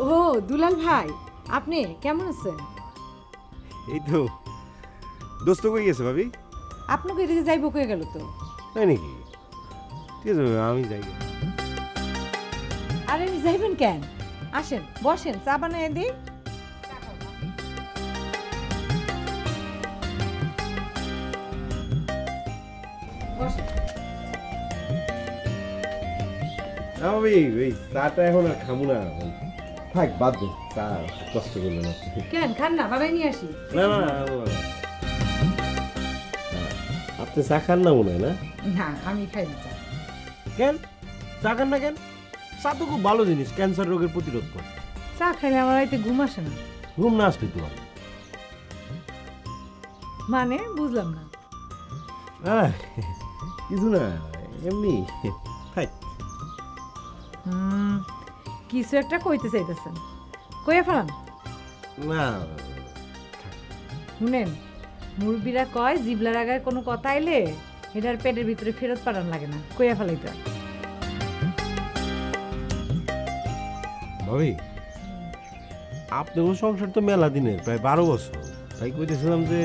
ও দুলাল ভাই, আপনি কেমন আছেন? এই তো দোস্ত কই গেছে ভাবি? আপনাকে এদিকে যাইব কয়ে গেল তো। তাই নাকি? ঠিক আছে ভাবি, আমি যাই। আরে যাইবেন কেন? আসেন বসেন, চা বানায় দিই। না ভাবি, ওই চাটা এখন আর খাবো না। থাক, বাদ দে, চা কষ্ট করবে না। কেন খান না? বাবাই নিয়ে আসি। না না না, আপনি চা খান না মনে হয় না? না আমি খাই না চা। কেন চা খান না কেন? চা তো খুব ভালো জিনিস, ক্যান্সার রোগের প্রতিরোধ করে। চা খাইলে আমার রাইতে ঘুম আসে না। ঘুম না আসলে তো মানে বুঝলাম না। কিছু না, এমনি। থাক। কিছু একটা কইতে চাইতেছেন, কইয়া ফেলান। না, শুনেন, মুরব্বীরা কয় জিবলার আগায় কোনো কথা আইলে এটার পেটের ভিতরে ফেরত পাঠান লাগে না, কইয়া ফেলাইতে। ভাবি আপনার সংসার তো মেলা দিনের, প্রায় 12 বছর। তাই কইতেছিলাম যে